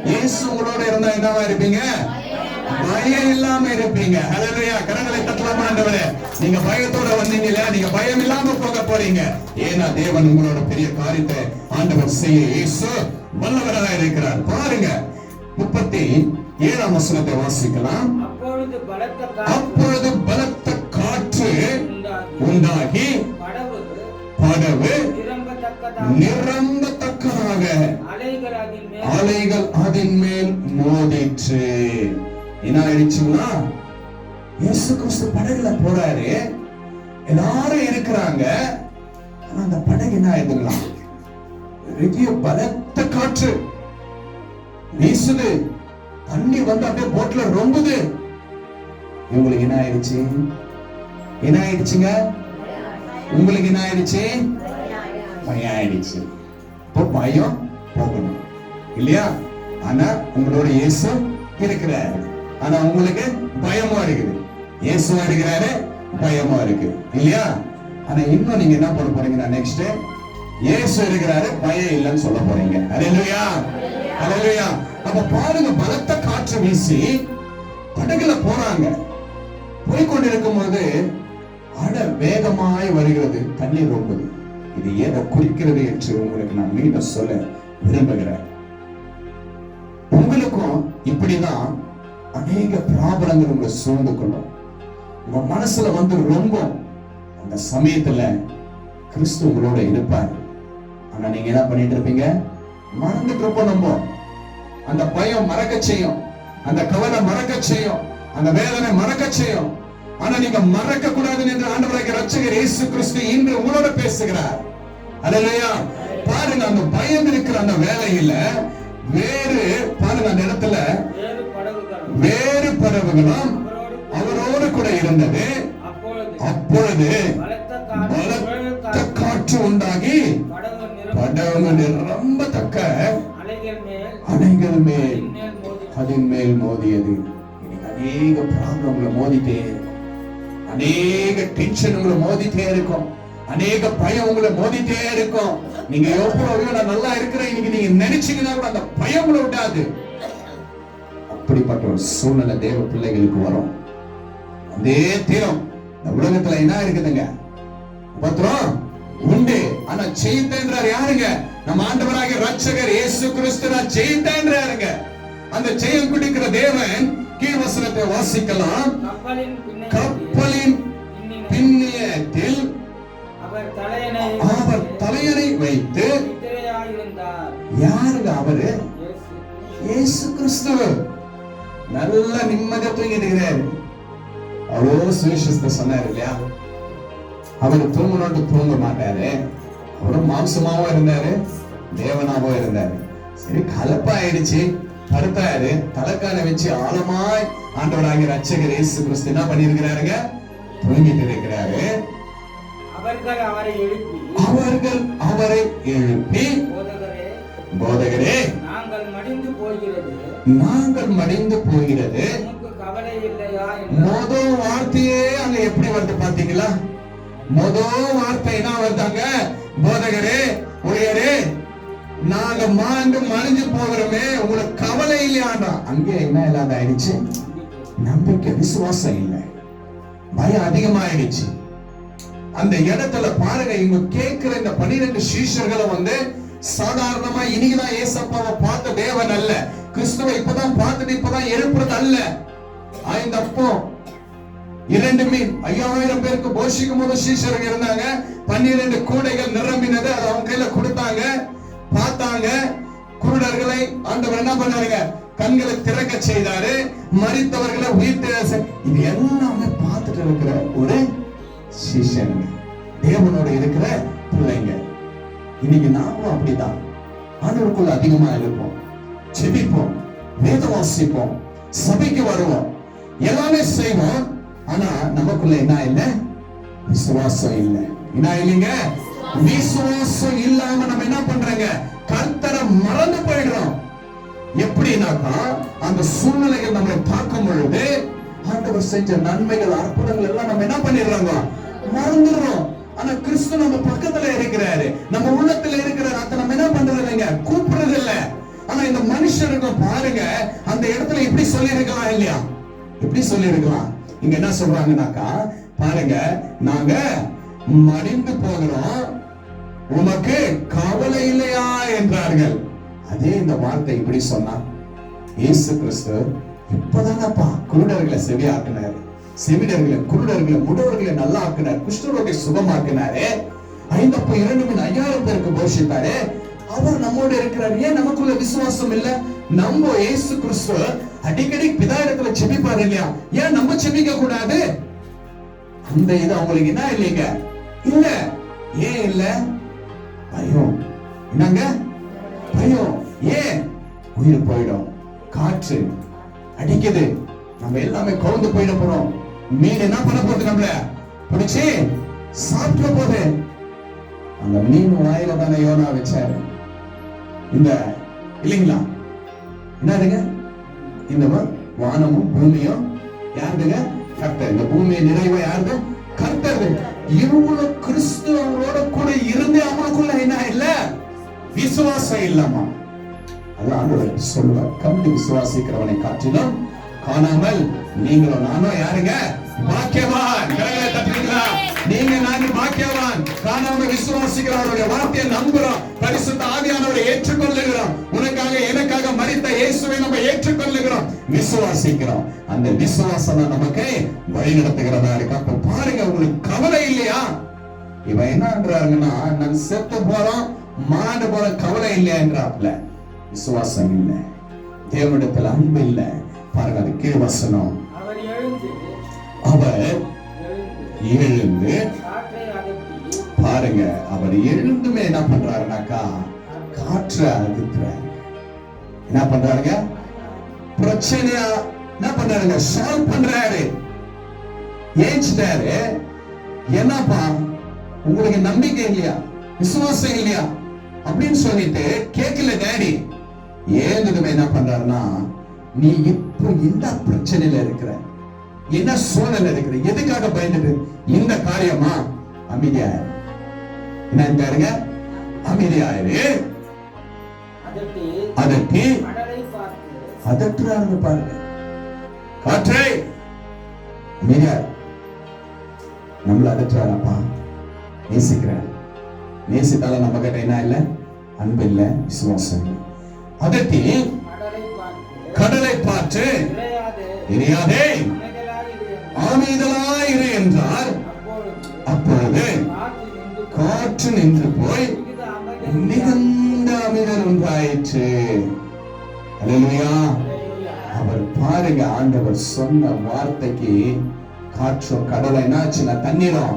இயேசு உங்களோட இருந்தா என்னவா இருப்பீங்க? பயம் இல்லாம இருப்பீங்க. ஹல்லேலூயா. கரங்களை தட்டலாமா? ஆண்டவரே, நீங்க பயத்தோட வந்தீங்கல, நீங்க பயம் இல்லாம போக போறீங்க. ஏன்னா தேவன் உங்களோட பெரிய காரியத்தை ஆண்டவர் செய்ய இயேசு வல்லவராக இருக்கிறார். பாருங்க 37ஆம் வசனத்தை வாசிக்கலாம். அப்பொழுது பலத்த காற்று உண்டாகி படவு நிரம்பத்தக்கதாக அலைகள் அதன் மேல் மோதிற்று. என்ன ஆயிடுச்சுங்களா? இயேசு கிறிஸ்து படகுல போறாரு, எல்லாரும் இருக்கிறாங்க. ஆனா அந்த படகு என்ன ஆயிடுங்களா? பெரிய பலத்த காற்று வீசுது, தண்ணி வந்து அப்படியே போட்ல ரொம்புது. இவங்களுக்கு என்ன ஆயிடுச்சு? என்ன ஆயிடுச்சுங்க? உங்களுக்கு என்ன ஆயிடுச்சு? பயம் ஆயிடுச்சு. இப்போ பயம் போகணும் இல்லையா? ஆனா உங்களோட இயேசு இருக்கிறாரு. ஆனா உங்களுக்கு பயமா இருக்குது. இயேசுவா இருக்கிறாரு, பயமா இருக்கு இல்லையா? ஆனா இன்னும் நீங்க என்ன பண்ண போறீங்கன்னா, நெக்ஸ்ட் இயேசு இருக்கிறாரு, பயம் இல்லைன்னு சொல்ல போறீங்க. ஹல்லேலூயா, ஹல்லேலூயா. அப்ப பாருங்க, பலத்த காற்று வீசி படகுல போறாங்க. போய்கொண்டிருக்கும் போது அட வேகமாய் வருகிறது, தண்ணீர் ரொம்புது. இது எதை குறிக்கிறது என்று உங்களுக்கு நான் மீண்டும் சொல்ல விரும்புகிறேன். உங்களுக்கும் இப்படிதான் அநேக பிராபலங்கள் உங்களை சூழ்ந்து கொள்ளும். உங்க மனசுல வந்து ரொம்ப அந்த சமயத்துல கிறிஸ்து உங்களோட இருப்பார். ஆனா நீங்க என்ன பண்ணிட்டு இருப்பீங்க? மறந்துட்டு இருப்போம். நம்ம அந்த பயம் மறக்க செய்யும், அந்த கவலை மறக்க செய்யும், அந்த வேதனை மறக்க செய்யும். ஆனா நீங்க மறக்க கூடாதுன்னு என்று ஆண்டவராகிய இரட்சகர் இயேசு கிறிஸ்து இன்று உங்களோட பேசுகிறார். ஹல்லேலூயா. பாருங்க, அந்த பயம் இருக்கிற அந்த வேளையில வேறு பாருங்க, அந்த இடத்துல வேறு படகுகளும் அவரோடு கூட இருந்தது. அப்பொழுது பலத்த காற்று உண்டாகி படகு நிரம்பத்தக்க அலைகள் மேல் அதன் மேல் மோதியது. அநேக ப்ராப்ளம்களை மோதிட்டே, அநேக டென்ஷன் உங்களை மோதிட்டே இருக்கும், அநேக பயம் உங்களை மோதிட்டே இருக்கும். நீங்க எவ்வளவு நான் நல்லா இருக்கிறேன் இன்னைக்கு நீங்க நினைச்சீங்கன்னா கூட அந்த பயம் உங்களை விடாது. அப்படிப்பட்ட ஒரு சூழ்நிலை தேவ பிள்ளைகளுக்கு வரும். அதே தீரம் இந்த உலகத்துல என்ன இருக்குதுங்க? பத்திரம் உண்டு. ஆனா ஜெயித்தேன்றார் யாருங்க? நம்ம ஆண்டவராகிய இரட்சகர் இயேசு கிறிஸ்து நான் ஜெயித்தேன்றாருங்க. அந்த ஜெயம் குடிக்கிற தேவன் கீழ் வசனத்தை வாசிக்கலாம். கப்பலின் பின்னியத்தில் அவர் தலையணை வைத்து, யாருங்க அவரு? இயேசு கிறிஸ்து. நல்ல நிம்மதியா தூங்கிட்டு அவ்வளோ சுவிசேஷத்தை சொன்னாரு இல்லையா? அவர் தூங்கணும்னு தூங்க மாட்டாரு. அவரும் மாம்சமாவும் இருந்தாரு, தேவனாவும் இருந்தாரு. சரி, கலப்பாயிடுச்சு, படுத்தாரு. தலைக்கான வச்சு ஆழமாய் ஆண்டவராகிய இரட்சகர் இயேசு கிறிஸ்து என்ன பண்ணிருக்கிறாருங்க? தூங்கிட்டு இருக்கிறாரு. அவர்கள் அவரை எழுப்பி போதகரே, நாங்கள் மடிந்து போகிறது. முதல் வார்த்தையே அங்க எப்படி வருது பாத்தீங்களா? முதல் வார்த்தை என்ன வருதாங்க? போதகரே, ஊழியரே, நாங்க மாண்டு மறைஞ்சு போகிறோமே, உங்களுக்கு கவலை இல்லையாண்டா. அங்கே என்ன இல்லாத ஆயிடுச்சு? நம்பிக்கை, விசுவாசம் இல்லை, பயம் அதிகமாயிடுச்சு. அந்த இடத்துல பாருங்க, இவங்க கேட்கிற இந்த 12 சீஷர்களை வந்து சாதாரணமா இன்னைக்குதான் ஏசப்பாவை பார்த்த தேவன் அல்ல, கிறிஸ்துவை இப்பதான் பார்த்துட்டு இப்பதான் எழுப்புறது அல்ல. 5 அப்பம் 2 மீன் 5000 பேருக்கு போஷிக்கும் போது சீஷர்கள் இருந்தாங்க. 12 கூடைகள் நிரம்பினது, அதை அவங்க கையில கொடுத்தாங்க. பார்த்தாங்க. குருடர்களை ஆண்டவர் என்ன பண்ணாருங்க? கண்களை திறக்க செய்தாரு. மரித்தவர்களை உயிர்த்த, இது எல்லாமே பார்த்துட்டு இருக்கிற ஒரு சீஷன், தேவனோட இருக்கிற பிள்ளைங்க. இன்னைக்கு நாமும் அப்படிதான் ஆண்டவருக்குள்ள அதிகமா இருப்போம், ஜெபிப்போம், வேத வாசிப்போம், சபைக்கு வருவோம், எல்லாமே செய்வோம். ஆனா நமக்குள்ள என்ன இல்லை? விசுவாசம் இல்லை. என்ன இல்லைங்க? விசுவாசம் இல்லாம நம்ம என்ன பண்றோங்க? கர்த்தரை மறந்து போயிடுறோம். எப்படின்னாக்கா, அந்த சூழ்நிலைகள் நம்மளை பார்க்கும் பொழுது ஆண்டவர் செஞ்ச நன்மைகள், அற்புதங்கள் எல்லாம் நம்ம என்ன பண்ணிடுறோங்க? மறந்துடுறோம். ஆனா கிறிஸ்து நம்ம பக்கத்துல இருக்கிறாரு, நம்ம உள்ளத்துல இருக்கிறாரு. அதை நம்ம என்ன பண்றது இல்லைங்க? கூப்பிடுறது இல்ல. ஆனா ஆனா இந்த மனுஷனுக்கு பாருங்க, அந்த இடத்துல இப்படி சொல்லி இருக்கலாம் இல்லையா? எப்படி சொல்லி இருக்கலாம்? இங்க என்ன சொல்றாங்கன்னாக்கா, பாருங்க, நாங்க மடிந்து போகிறோம், உமக்கு கவலை இல்லையா என்றார்கள். அதே இந்த வார்த்தை இப்படி சொன்னா, இயேசு கிறிஸ்து இப்பதானப்பா குருடர்களை செவியாக்குனாரு, செவிடர்களை, குருடர்களை, முடவர்களை நல்லா ஆக்குனார், குஷ்டரோகை சுகமாக்குனாரு, 5,2,5,000 பேருக்கு போஷித்தாரு. அவர் நம்மோட இருக்கிறார். ஏன் நமக்குள்ள விசுவாசம் இல்ல? நம்ம இயேசு கிறிஸ்து அடிக்கடி பிதா இடத்துல செபிப்பாரு இல்லையா? ஏன் நம்ம செபிக்க கூடாது? அந்த இது அவங்களுக்கு என்ன இல்லைங்க? இல்ல. ஏன் இல்ல? பயம். என்னங்க? பயம். ஏன்? உயிர் போயிடும், காற்று அடிக்குது, நம்ம எல்லாமே கவுந்து போயிட போறோம், மீன் என்ன பண்ண போகுது, நம்மள பிடிச்சி சாப்பிட போகுது. அந்த மீன் வாயில தானே யோனா வச்சாரு. இந்த இல்லைங்களா? என்னதுங்க? இந்த வானமும் பூமியும் யாருதுங்க? கர்த்தர். இந்த பூமியை நிறைவா யாருது? கர்த்தர். இவங்கள கிறிஸ்து அவங்களோட கூட இருந்து அவங்களுக்குள்ள என்ன இல்ல? விசுவாசம் இல்லாமா? அதான் ஆண்டவர் சொல்லுவார், கண்டு விசுவாசிக்கிறவனை காட்டிலும் காணாமல் நீங்களும் நானும் யாருங்க? பாக்கியவான். நீங்க நானும் பாக்கியவான். காணாம விசுவாசிக்கிறவருடைய வார்த்தையை நம்புறோம், பரிசுத்த ஆவியானவரை ஏற்றுக்கொள்ளுகிறோம், உனக்காக எனக்காக மரித்த இயேசுவை நம்ம ஏற்றுக்கொள்ளுகிறோம், விசுவாசிக்கிறோம். அந்த விசுவாசம் நமக்கு வழி நடத்துகிறதா இருக்கு. அப்ப பாருங்க, உங்களுக்கு கவலை இல்லையா? இவன் என்னன்றாருங்கன்னா, நான் செத்து போறோம், மாண்டு போற கவலை இல்லையா என்றாப்ல. விசுவாசம் இல்ல, தேவனிடத்தில் அன்பு இல்ல. பாருங்க, அது கீழ் வசனம், அவர் எழுந்து, பாருங்க, அவர் எழுந்துமே என்ன பண்றாருனாக்கா, காற்றை அகற்றுறாரு. என்ன பண்றாருங்க? பிரச்சனையா என்ன பண்றாருங்க? சால்வ் பண்றாரு. ஏஞ்சிட்டாரு. என்னப்பா உங்களுக்கு நம்பிக்கை இல்லையா, விசுவாசம் இல்லையா அப்படின்னு சொல்லிட்டு கேட்கல டாடி. ஏந்ததுமே என்ன பண்றாருன்னா, நீ இப்போ இந்த பிரச்சனையில இருக்கிற, என்ன சூழல் இருக்கிற, எதுக்காக பயந்துட்டு இந்த காரியமா? அமைதியாயிரு. என்னங்க? அமைதியாயிரு. அதற்கு அதற்றாரு. பாருங்க, காற்றே அமைதியாயிரு. நம்மள அதற்றாரப்பா, நேசிக்கிறார். நேசித்தால நம்ம கிட்ட என்ன இல்ல? அன்பு இல்ல, விசுவாசம் இல்லை. அதற்கு கடலை பார்த்து எரியாதே, அமைதலாயிரு என்றார். அப்பொழுது காற்று நின்று போய் மிகுந்த அமைதல் உண்டாயிற்று. அல்லேலூயா. அவர் பாருங்க, ஆண்டவர் சொன்ன வார்த்தைக்கு காற்று கடலை என்னாச்சுன்னா தண்ணீரும்